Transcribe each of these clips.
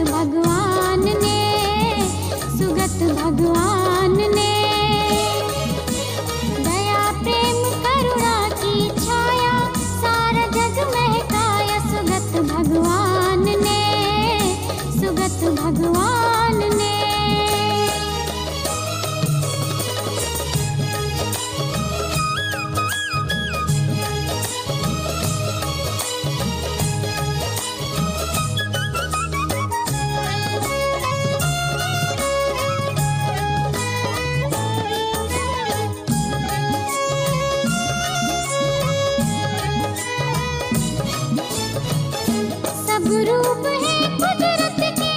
भगवान ने, सुगत भगवान ने। दया प्रेम करुणा की छाया सारा जग महकाया सुगत भगवान ने, सुगत भगवान ने। सब रूप है कुदरत के,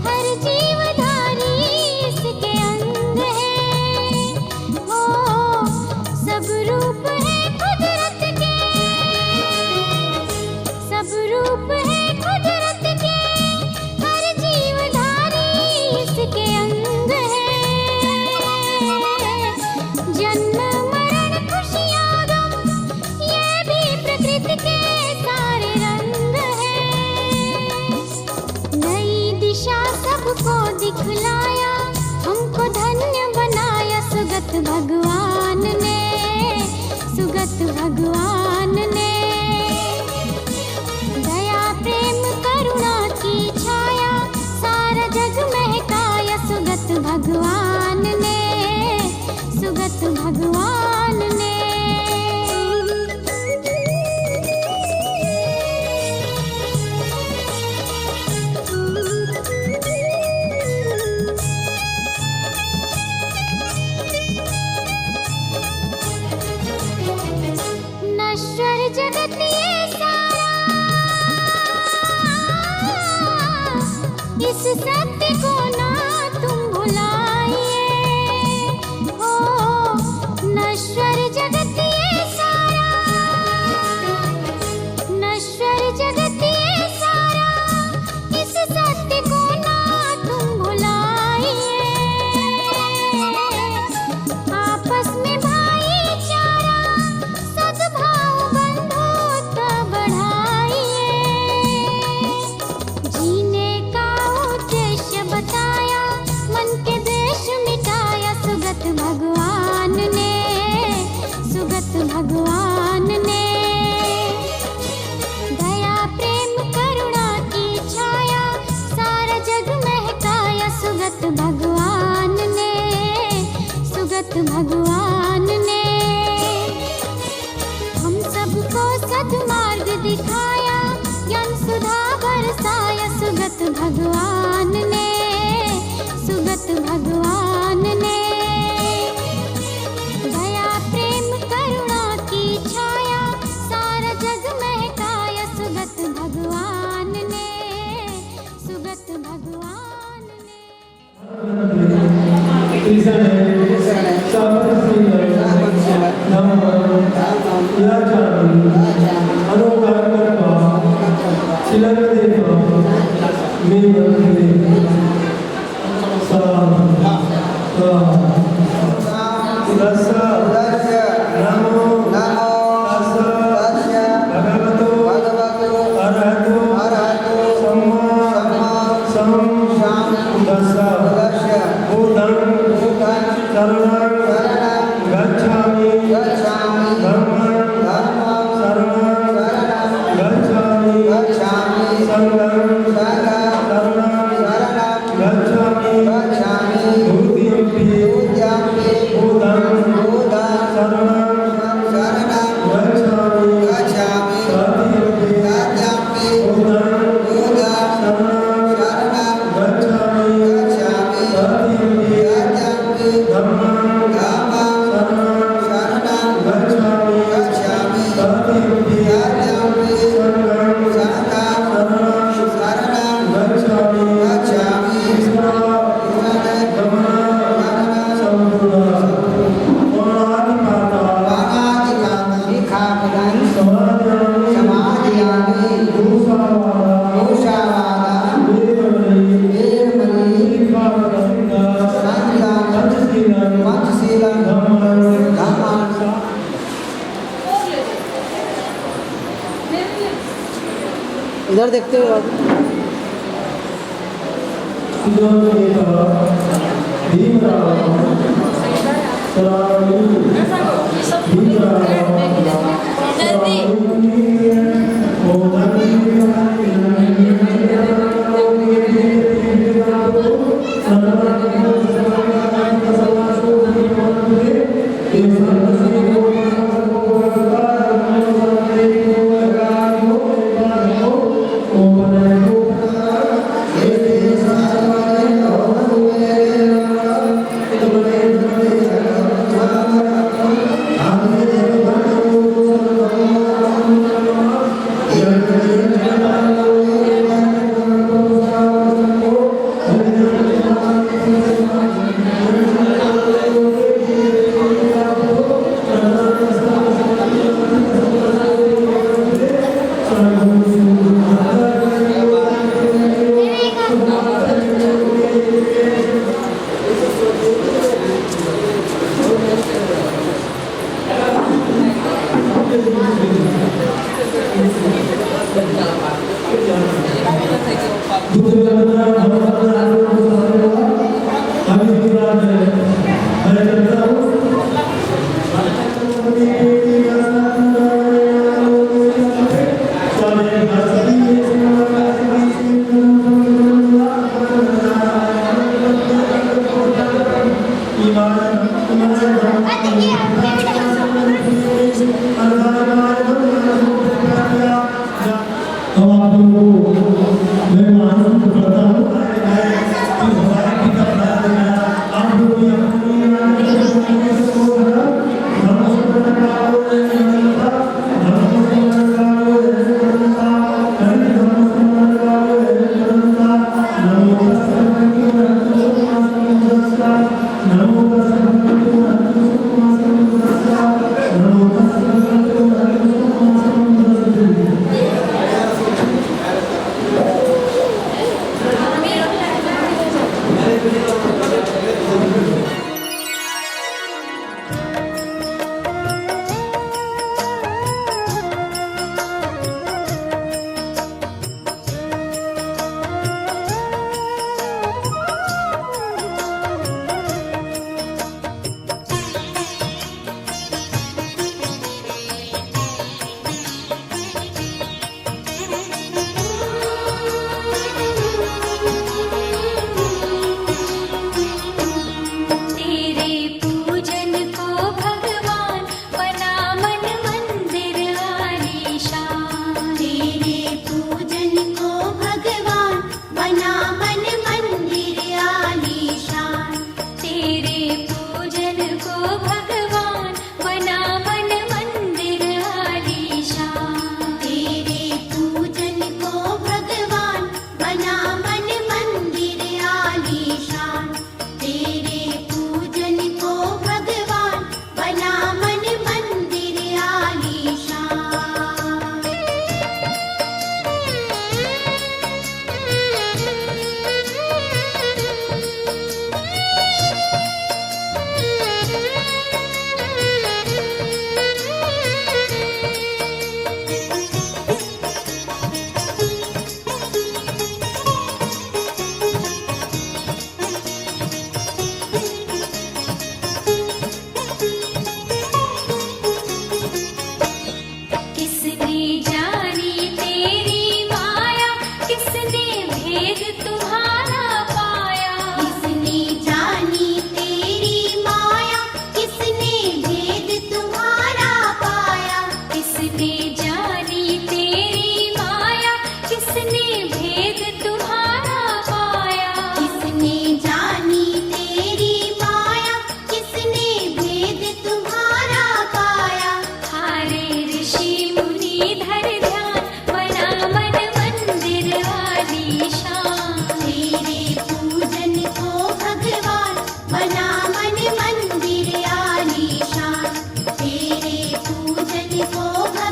हर जीवधारी इसके अंग है। हो सब रूप है कुदरत के, सब रूप है कुदरत के, हर जीवधारी इसके अंग है। जन्म मरण खुशियाँ गम ये भी प्रकृति के सारे रंग हैं। नई दिशा सबको दिखलाया, हमको धन्य बनाया सुगत भगवान ने, सुगत भगवान ने। दया प्रेम करुणा की छाया सारा जग महकाया सुगत भगवान ने, सुगत भगवान ने। नश्वर जगत ये सारा इस सत्य को ना तुम भुलाइए। हो नश्वर जगत ये सारा, नश्वर जगत ये सारा इस सत्य को ना तुम भुलाइए। आपस में भाईचारा सद्भाव बंधुत्व बढ़ाइए। जीने का उद्देश्य बताया, मन के देश मिटाया सुगत भगवान ने, सुगत भगवान ने। दया प्रेम करुणा की छाया सारा जग महकाया सुगत भगवान ने, सुगत भगवान ने। हम सबको सद्मार्ग दिखाया, ज्ञान सुधा बरसाया सुगत भगवान ने, सुगत भगवान ने। दया प्रेम करुणा की छाया सारा जग महकाया सुगत भगवान ने, सुगत भगवान ने। इधर देखते हुए और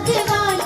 भगवान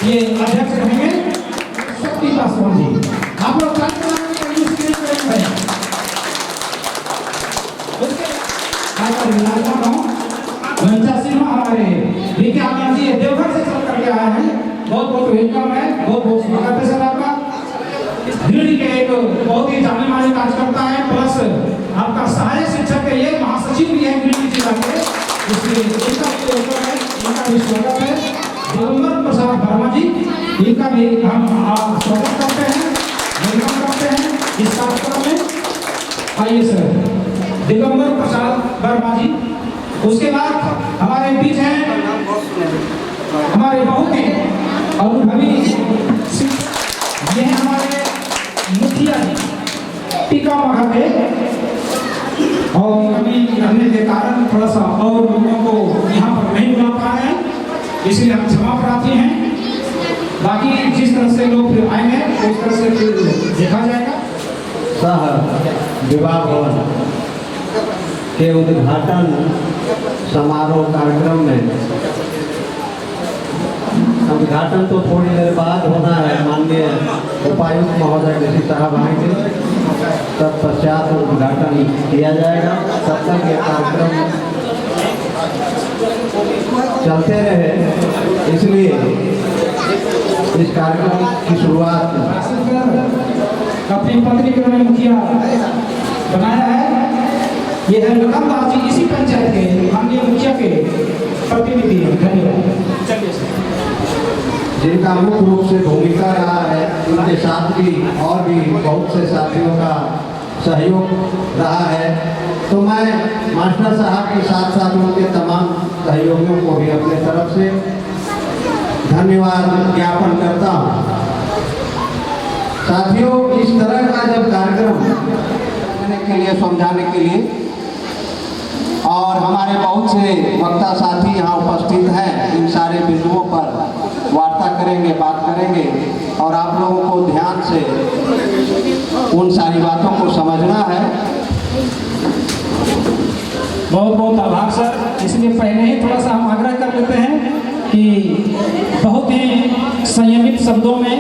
ये अध्यक्ष रहेंगे शक्ति पासवान जी। आप लोग कार्यक्रम में मंचा सिन्हा हमारे विज्ञान जी देवघर से चल करके आए हैं। बहुत बहुत वेलकम है, बहुत बहुत स्वागत है सर आपका। भीड़ के एक बहुत ही जाने माने कार्यकर्ता है, प्लस आपका सहायक शिक्षक के लिए महासचिव भी है भीड़ जिला के, इसलिए इनका भी वेलकम है, इनका भी स्वागत है। दिगंबर प्रसाद वर्मा जी, इनका भी हम स्वागत करते हैं, वेलकम करते हैं इस कार्यक्रम में। आइए सर, दिगंबर प्रसाद वर्मा जी। उसके बाद हमारे बीच हैं हमारे बहुत ही अनुभवी, ये हैं हमारे मुखिया जी टीका मघा के, और अभी रहने के कारण थोड़ा सा और लोगों को यहाँ पर नहीं बुला पा रहे हैं, इसलिए हम क्षमा प्रार्थी हैं। बाकी जिस तरह से लोग फिर आएंगे उस तरह से फिर देखा जाएगा। सह विवाह भवन के उद्घाटन समारोह कार्यक्रम में उद्घाटन तो थोड़ी देर बाद होना है। माननीय उपायुक्त महोदय कृषि साहब आएंगे, तत्पश्चात उद्घाटन किया जाएगा। तब तक ये कार्यक्रम चलते रहे, इसलिए इस कार्यक्रम की शुरुआत अपनी पत्नी के उन्होंने मुखिया बनाया है। ये है लखन दास जी, इसी पंचायत के माननीय मुखिया के प्रतिनिधि हैं। धन्यवाद। चलिए सर, जिनका मुख्य रूप से भूमिका रहा है, उनके साथ भी और भी बहुत से साथियों का सहयोग रहा है। तो मैं मास्टर साहब के साथ साथ उनके तमाम सहयोगियों को भी अपने तरफ से धन्यवाद ज्ञापन करता हूँ। साथियों, इस तरह का जब कार्यक्रम करने के लिए, समझाने के लिए, और हमारे बहुत से वक्ता साथी यहाँ उपस्थित हैं, इन सारे बिंदुओं पर वार्ता करेंगे, बात करेंगे, और आप लोगों को ध्यान से उन सारी बातों को समझना है। बहुत बहुत आभार सर। इसलिए पहले ही थोड़ा सा हम आग्रह कर लेते हैं कि बहुत ही संयमित शब्दों में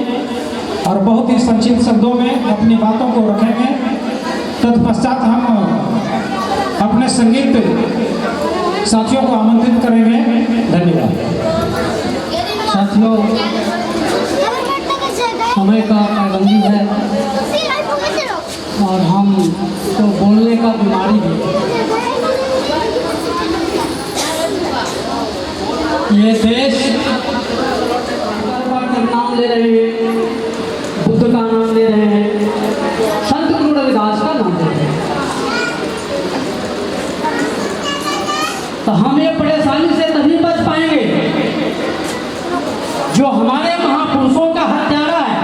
और बहुत ही संक्षिप्त शब्दों में अपनी बातों को रखेंगे। तत्पश्चात हम अपने संगीत साथियों को आमंत्रित करेंगे। धन्यवाद। साथियों, समय का पाबंदी है और हम तो बोलने का बीमारी है। ये देश का नाम ले रहे हैं, बुद्ध का नाम ले रहे हैं, संत गुरु रविदास का नाम ले रहे हैं। तो हम ये परेशानी से तभी बच पाएंगे जो हमारे महापुरुषों का हत्यारा है।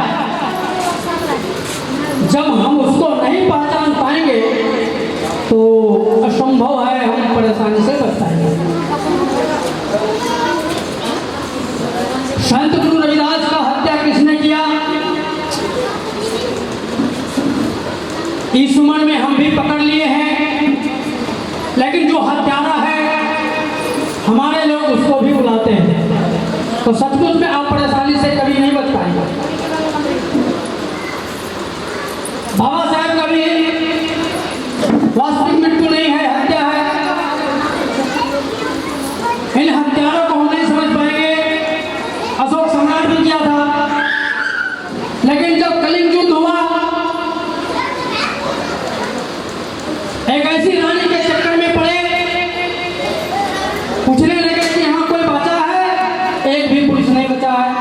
जब हम उसको नहीं पहचान पाएंगे तो असंभव है हम परेशानी से बच पाएंगे। संत गुरु रविदास का हत्या किसने किया? इस उम्र में हम भी पकड़ लिए हैं, लेकिन जो हत्यारा है हमारे लोग उसको भी बुलाते हैं। तो सचमुच में आप परेशानी से कभी नहीं बच पाएंगे। बाबा साहब का भी वास्तविक मृत्यु नहीं है, हत्या है। इन हत्यारों को हम नहीं समझ पाएंगे। अशोक सम्राट भी किया था, लेकिन जब कलिंग युद्ध हुआ, एक ऐसी रानी के चक्कर में पड़े, पूछने लगे कि यहाँ कोई बचा है? एक भी पुरुष नहीं बचा है।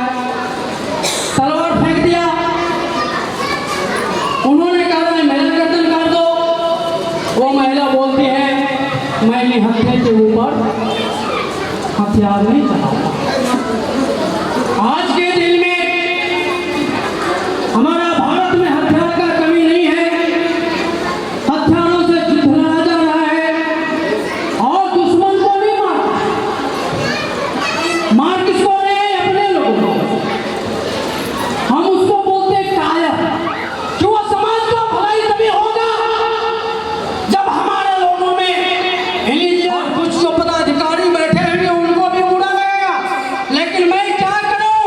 तलवार फेंक दिया। उन्होंने कहा मेरा गर्दन काट दो। वो महिला बोलती है मैंने हत्या के ऊपर हथियार नहीं चलाया। आज के दिन में हमारा भारत में हथियार का कमी नहीं है। हथियारों से युद्ध लड़ा जा रहा है और दुश्मन को भी मार किसको रहे हैं? अपने लोगों को। हम उसको बोलते हैं कायर, कि वो समाज का भलाई तभी होगा जब हमारे लोगों में और कुछ जो पदाधिकारी बैठे हैं उनको भी बुरा लगेगा। लेकिन मैं क्या करूं?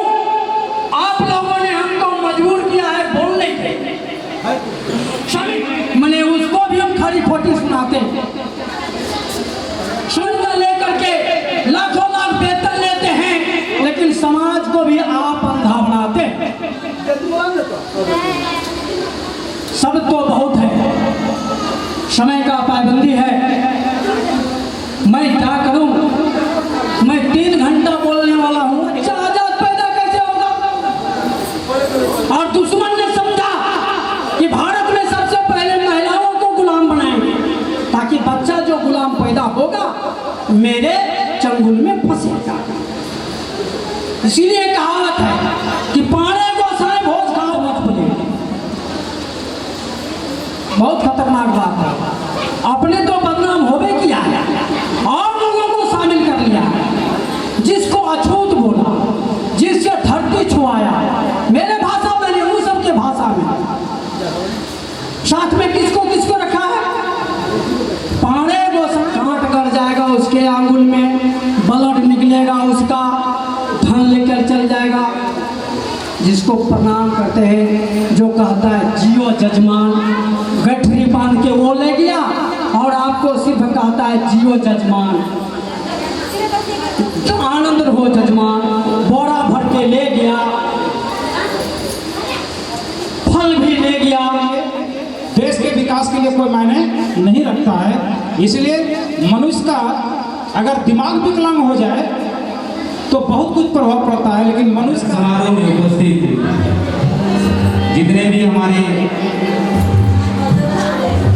शब्द तो बहुत है, समय का पाबंदी है, मैं क्या करूं? मैं 3 घंटा बोलने वाला हूं। शहादत पैदा कैसे होगा? और दुश्मन ने समझा कि भारत में सबसे पहले महिलाओं को गुलाम बनाएंगे, ताकि बच्चा जो गुलाम पैदा होगा मेरे चंगुल में फंसेगा। इसीलिए कहावत है कि पाने को साए भोज खाओ मत बोले। बहुत खतरनाक बात है। अपने तो बदनाम होवे किया है और लोगों को शामिल कर लिया है। जिसको अछूत बोला, जिससे धरती छुआया, मेरे भाषा में नहीं, उन सबके भाषा में। साथ में किसको किसको रखा है? पाने को कांट कर जाएगा उसके आंगुल में, ब्लड निकलेगा उसका, धन लेकर चल जाएगा। जिसको प्रणाम करते हैं, जो कहता है जियो जजमान, गठरी बांध के वो ले गया और आपको सिर्फ कहता है जियो जजमान, तो आनंद हो जजमान, बोरा भर के ले गया, फल भी ले गया। देश के विकास के लिए कोई मायने नहीं रखता है। इसलिए मनुष्य का अगर दिमाग विकलांग हो जाए तो बहुत कुछ प्रभाव पड़ता है, लेकिन मनुष्य का समारोह में उपस्थित जितने भी हमारे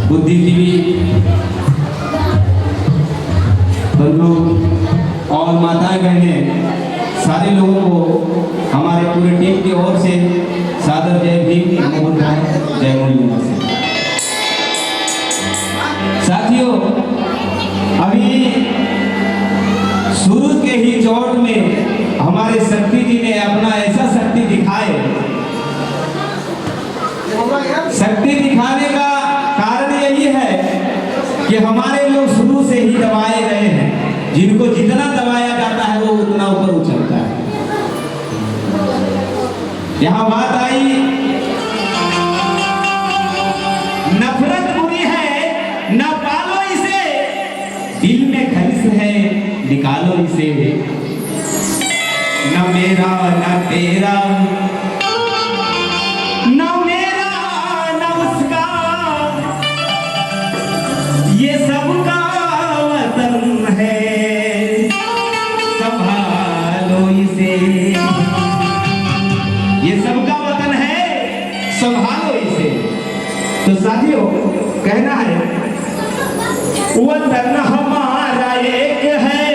बुद्धिजीवी बंधु और माताएं बहनें, सारे लोगों को हमारे पूरे टीम की ओर से सादर जय भीम, जय मूल्य। साथियों, अभी शुरू के ही चोट में हमारे शक्ति जी ने अपना ऐसा शक्ति दिखाए। शक्ति दिखाने का कारण यही है कि हमारे लोग शुरू से ही दबाए गए हैं। जिनको जितना दबाया जाता है वो उतना ऊपर उछलता है। यहाँ बात आई, नफरत बुरी है, न पालो इसे, दिल में खलिश है, निकालो इसे। न मेरा न तेरा, न मेरा न उसका, ये सबका वतन है, संभालो इसे। ये सबका वतन है, संभालो इसे। तो साथियों, कहना है वतन हमारा एक है।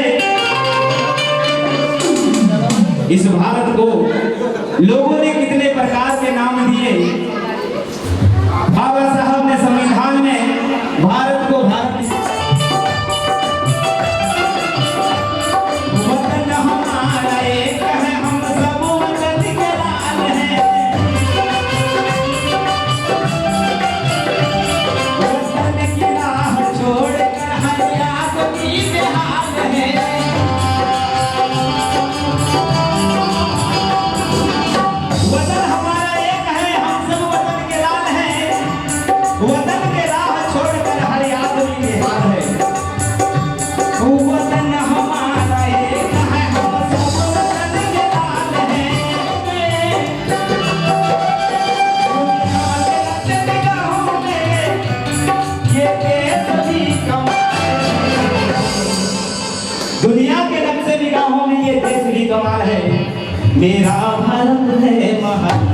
इस भारत को लोगों ने कितने प्रकार के नाम दिए। बाबा साहब ने संविधान में भारत को भारत, वतन हमारा एक है, हम सब वतन के लाल हैं। वतन की राह छोड़कर हर आदमी बेहाल है। वतन हमारा एक है, हम सब वतन के लाल हैं। वतन के राह छोड़कर हर आदमी बेहाल है। वतन हमारा एक है, हम सब वतन के लाल हैं। निगाहों में ये देश भी कमाल है। दुनिया के नक्शे निगाहों में ये देश भी कमाल है। मेरा भारत है महान,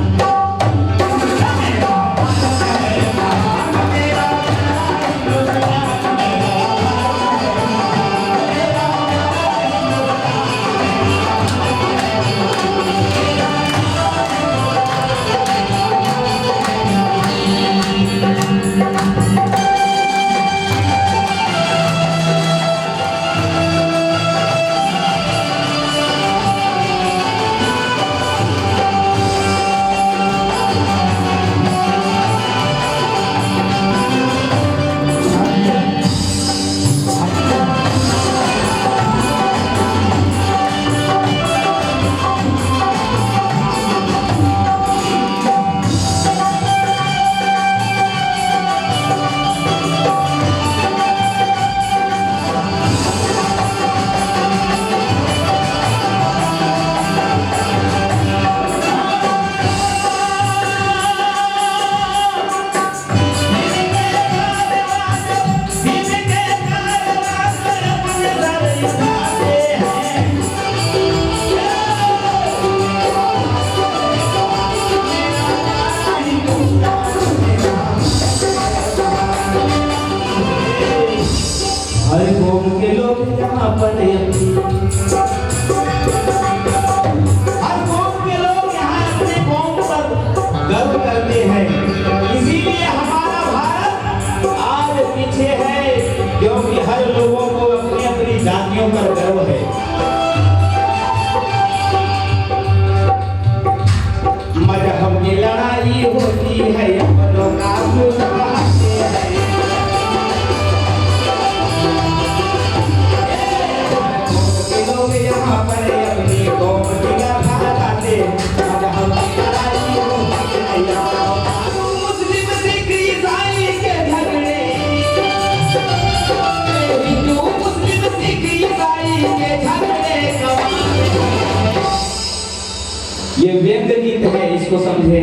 ये व्यंग्य गीत है, इसको समझे।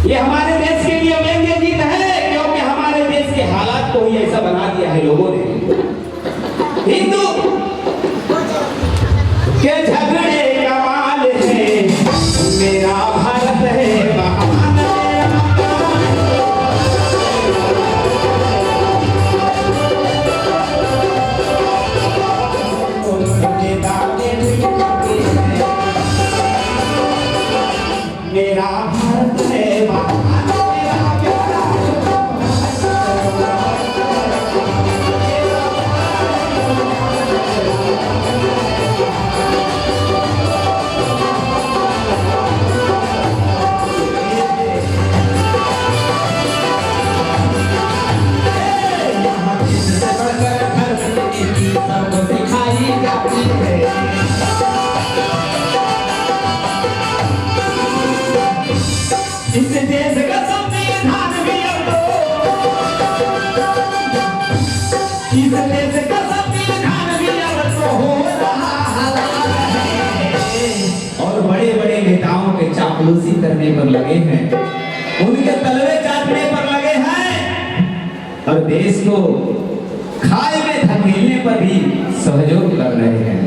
ये हमारे देश के लिए व्यंग्य गीत है, क्योंकि हमारे देश के हालात को ही ऐसा बना दिया है लोगों ने। हिंदू के झगड़े का माल है, मेरा भारत है महान। मेरा भारत है महान। इस देश का संविधान भी अब इस देश का संविधान भी अब हो रहा है। और बड़े बड़े नेताओं के चापलूसी करने पर लगे हैं, उनके तलवे चाटने पर लगे हैं, और देश को खाई में धकेलने पर भी सहयोग कर रहे हैं।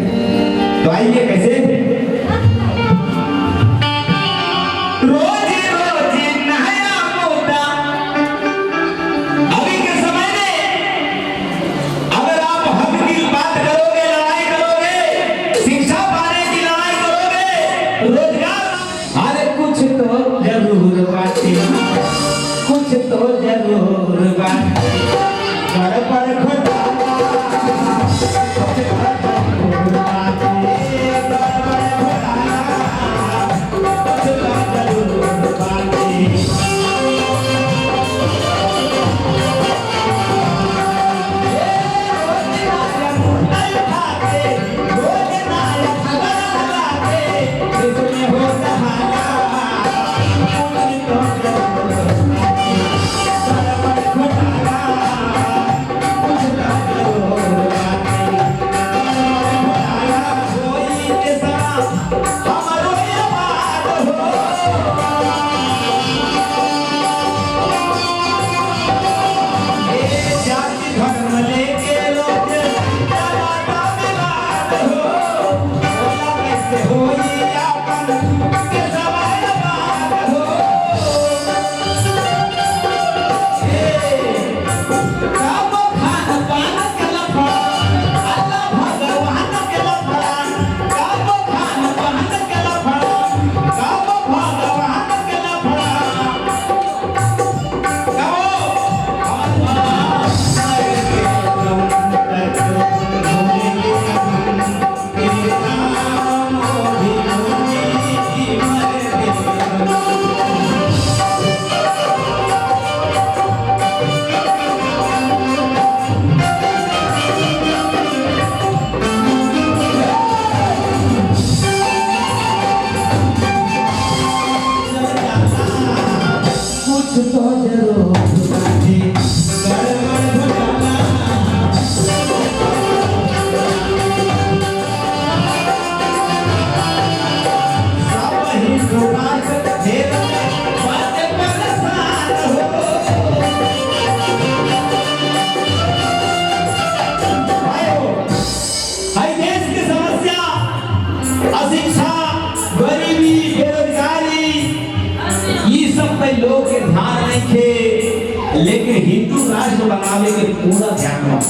तो आइए कैसे रोज कुछ तो जरूर बात पर लोग के ध्यान नहीं थे, लेकिन हिंदू राष्ट्र बनाने के पूरा ध्यान रहा।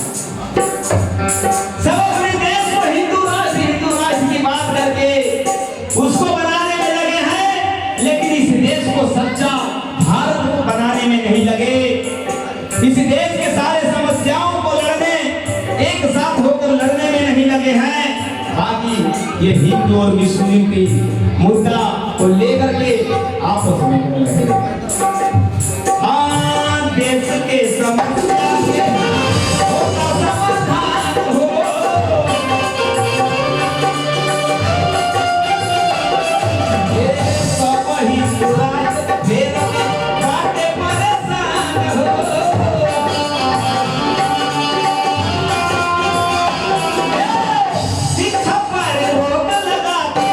सब अपने देश को हिंदू राष्ट्र की बात करके उसको बनाने में लगे हैं, लेकिन इस देश को सच्चा भारत को बनाने में नहीं लगे। इस देश के सारे समस्याओं को लड़ने, एक साथ होकर लड़ने में नहीं लगे हैं। बाकी ये हिंदू और मुस्लिम की मुद्दा को लेकर के आपस में लगे। हाँ, देश के समस्या के होगा समाधान हो। ये सब ही सुराज भेद बातें परेशान हो। शिक्षा पर रोक लगा के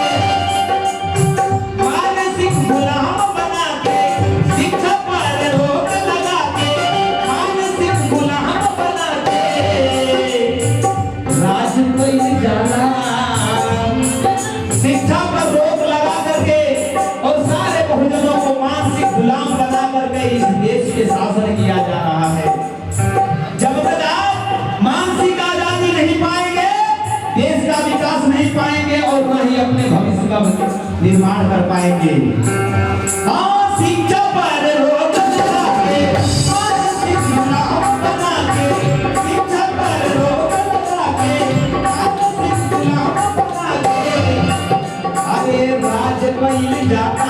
और न ही अपने भविष्य का निर्माण कर पाएंगे। हाँ, शिक्षा पर रोक लगा के और शिक्षा बना के, शिक्षा पर रोक लगा के और शिक्षा बना के, अरे राज बन जाता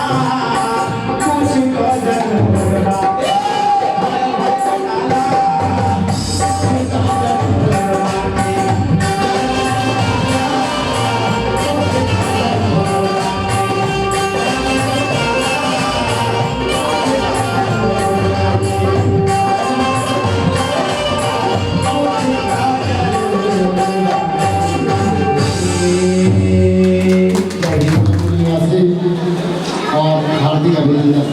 कुछ तो जरूर बाटे। और हार्दिक अभिनंदन।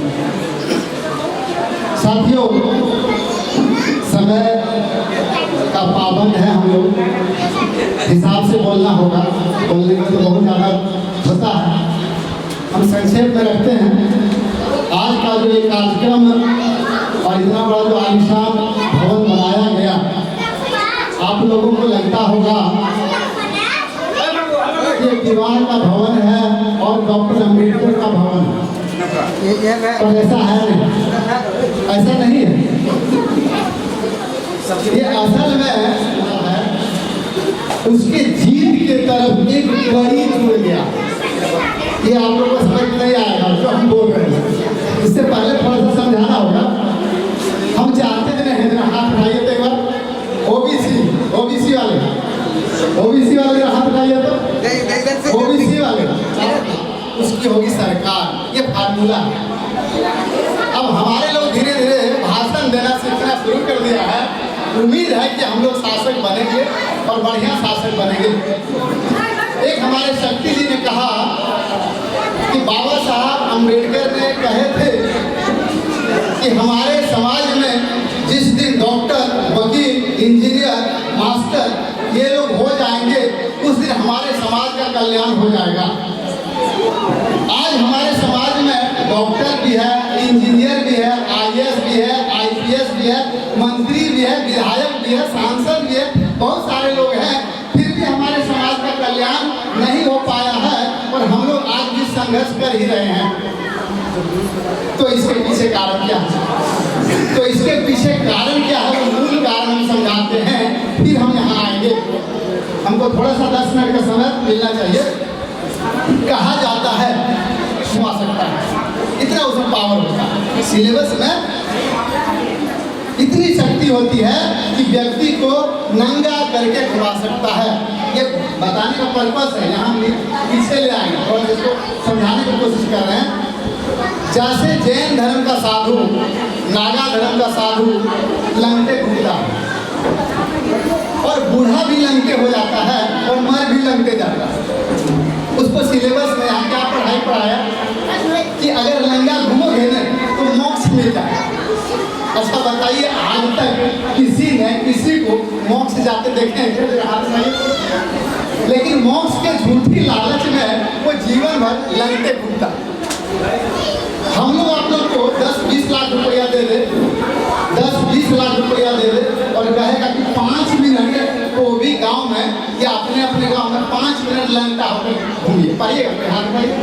साथियों, समय का पाबंद है, हम लोग हिसाब से बोलना होगा, बोलने में तो बहुत ज़्यादा होता है, हम संक्षेप में रखते हैं। आज का जो एक कार्यक्रम और इतना बड़ा जो आलिशान भवन बनाया गया, आप लोगों को लगता होगा ये दीवार का भवन है और डॉक्टर अम्बेडकर का भवन है, पर ऐसा है नहीं, ऐसा नहीं है। ये असल में है उसके जीत के तरफ एक कड़ी जुड़ गया। ये आप लोगों को समझ नहीं आएगा जो हम बोल रहे हैं, इससे पहले थोड़ा सा समझाना होगा। हम जानते थे ना, हाथ उठाइए तो एक बार। ओबीसी वाले हाथ उठाइए तो, ओबीसी वाले, उसकी होगी सरकार, ये फार्मूला है। अब हमारे लोग धीरे धीरे भाषण देना सीखना शुरू कर दिया है। उम्मीद है कि हम लोग शासक बनेंगे और बढ़िया शासक बनेंगे। एक हमारे शक्ति जी ने कहा कि बाबा साहब अम्बेडकर ने कहे थे कि हमारे समाज में जिस दिन डॉक्टर, वकील, इंजीनियर, मास्टर ये लोग हो जाएंगे, उस दिन हमारे समाज का कल्याण हो जाएगा। आज हमारे समाज में डॉक्टर भी है, इंजीनियर भी है, आईएएस भी है, आईपीएस भी है, मंत्री भी है, विधायक भी है, सांसद भी है, बहुत सारे लोग हैं, फिर भी हमारे समाज का कल्याण नहीं हो पाया है और हम लोग आज भी संघर्ष कर ही रहे हैं। तो इसके पीछे कारण क्या है? तो इसके पीछे कारण क्या है, वो मूल कारण हम समझाते हैं, फिर हम यहाँ आएंगे। हमको थोड़ा सा 10 मिनट का समय मिलना चाहिए। कहा जाता है छुआ सकता है, इतना उसमें पावर होता है। सिलेबस में इतनी शक्ति होती है कि व्यक्ति को नंगा करके खुला सकता है। ये बताने का पर्पस है, यहाँ पीछे ले आएंगे और इसको समझाने की कोशिश कर रहे हैं। जैसे जैन धर्म का साधु, नागा धर्म का साधु लंगटे घूमता है और बूढ़ा भी लंगटे हो जाता है और मर भी लंगटे जाता है। उसको सिलेबस में यहाँ क्या पढ़ाया कि अगर लंगा घूमोगे ना तो मोक्ष मिल जाए। अच्छा बताइए, आज तक किसी ने किसी को मोक्ष जाते देखे हैं? लेकिन मोक्ष के झूठी लालच में वो जीवन भर लंगटे घूमता। हम लोग आप लोग को 10-20 लाख रुपया दे दे, 10-20 लाख रुपया दे दे और कहेगा कि 5 मिनट को भी गांव में या अपने अपने गांव में 5 मिनट लंगटा होकर घूमिए, पाइएगा हाथ पाइए।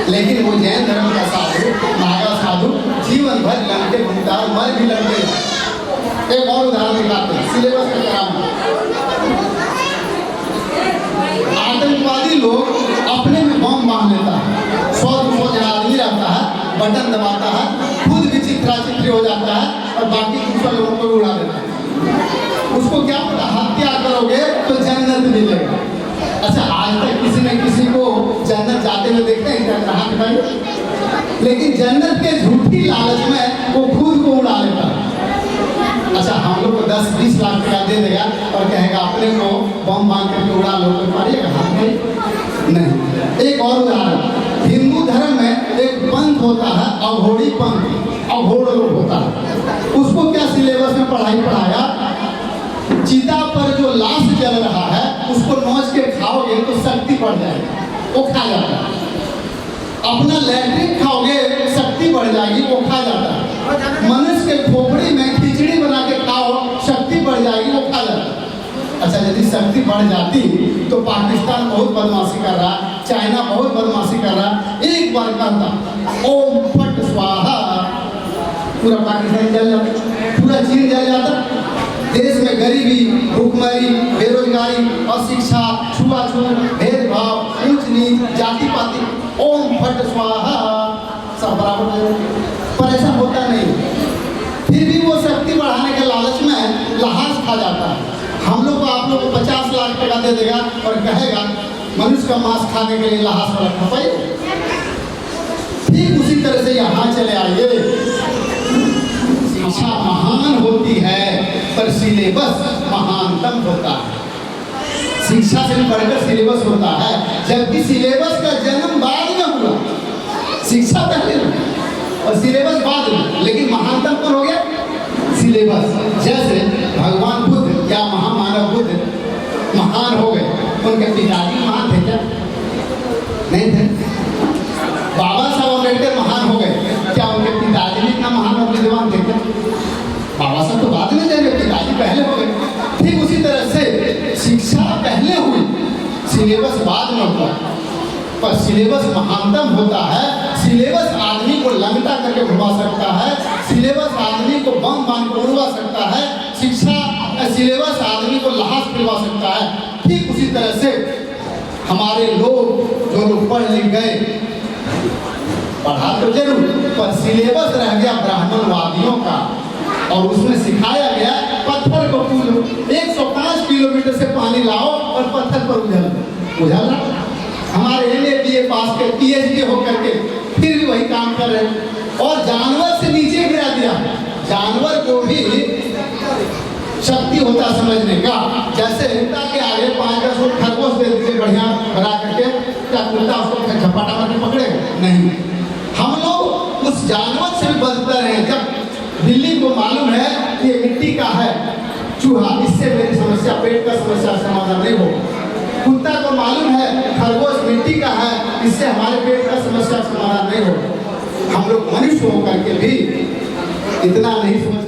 लेकिन वो जैन धर्म का साधु, नागा साधु जीवन भर लंगटे घूमता है, मर भी लंगटे। एक और उदाहरण दिखाते हैं सिलेबस का काम। आतंकवादी लोग अपने में बम बांध लेता है, 100-200 जना आदमी रहता है, बटन दबाता है, खुद भी चित्रा-चित्री हो जाता है और बाकी दूसरे लोगों को उड़ा देता है। उसको क्या पता, हत्या करोगे तो जन्नत मिलेगा। अच्छा, आज तक किसी ने किसी को जन्नत जाते हुए देखते हैं? हाथ उठाइए। लेकिन जन्नत के झूठी लालच में वो खुद को उड़ा लेता है। अच्छा, हम लोग को 10-20 लाख रुपया दे देगा और कहेगा अपने को बम बांध करके उड़ा लो, तो पारिएगा हाथ में? नहीं। एक और उदाहरण, हिंदू धर्म में एक पंथ होता है अघोरी पंथ, अघोर लोग होता है। उसको क्या सिलेबस में पढ़ाया? चिता पर जो लाश जल रहा है उसको नोच के खाओगे तो शक्ति बढ़ जाएगी, वो खा जाता है। अपना लैट्रिन खाओगे शक्ति बढ़ जाएगी, वो खा जाता है। मनुष्य के खोपड़ी में खिचड़ी बना के खाओ, शक्ति बढ़ जाएगी, वो खा जाता है। अच्छा, अच्छा यदि शक्ति बढ़ जाती तो पाकिस्तान बहुत बदमाशी कर रहा, चाइना बहुत बदमाशी कर रहा, एक बार कहता ओम फट स्वाहा, पूरा पाकिस्तान जल जाता, पूरा चीन जल जाता। देश में गरीबी, भूखमरी, बेरोजगारी, अशिक्षा, छुआछूत, भेदभाव, ऊंच नीच, जाति पाति, ओम फट स्वाहा सब बराबर हो जाए। पर ऐसा होता नहीं, फिर भी वो शक्ति बढ़ाने के लालच में लहास खा जाता है। हम लोग को आप लोग को 50 लाख टका दे देगा और कहेगा मनुष्य का मांस खाने के लिए लहास रखना पाइए। ठीक उसी तरह से यहाँ चले आइए। शिक्षा महान होती है पर सिलेबस महानतम होता है। शिक्षा से बढ़कर सिलेबस होता है, जबकि सिलेबस का जन्म बाद में हुआ, शिक्षा पहले और सिलेबस बाद में, लेकिन महानतम कौन हो गया? सिलेबस। जैसे भगवान बुद्ध या महामानव बुद्ध महान हो गए, उनके पिताजी महान थे क्या? नहीं थे। बाबा साहब अम्बेडकर महान हो गए, क्या उनके पिताजी भी इतना महान और विद्वान थे क्या? बाबा साहब तो बाद में जाएंगे, पिताजी पहले हो गए। ठीक उसी तरह से शिक्षा पहले हुई, सिलेबस बाद में हुआ, पर सिलेबस महानतम होता है। सिलेबस आदमी को लंगटा करके घुमा सकता है, सिलेबस आदमी को बम बांध कर उड़वा सकता है, शिक्षा सिलेबस आदमी को लाश पिलवा सकता है। ठीक उसी तरह से हमारे लोग जो लोग पढ़ लिख गए, पढ़ा तो जरूर, पर सिलेबस रह गया ब्राह्मणवादियों का, और उसमें सिखाया गया पत्थर को पूजो, 105 किलोमीटर से पानी लाओ और पत्थर पर उझल। हमारे MA BA पास के PhD होकर के फिर भी वही काम कर रहे हैं, और जानवर से नीचे गिरा दिया। जानवर को भी शक्ति होता समझने का, जैसे हिंसा के आगे 5-10 फुट खरगोश दे दीजिए बढ़िया भरा करके, क्या कुत्ता उसको झपाटा मार के पकड़ेगा? नहीं। हम लोग उस जानवर से भी बदतर हैं। जब बिल्ली को मालूम है कि ये मिट्टी का है चूहा, इससे मेरी समस्या, पेट का समस्या समाधान नहीं हो। कुत्ता को मालूम है खरगोश मिट्टी का है, इससे हमारे पेट का समस्या समाधान नहीं हो। हम लोग मनुष्य होकर के भी इतना नहीं समझ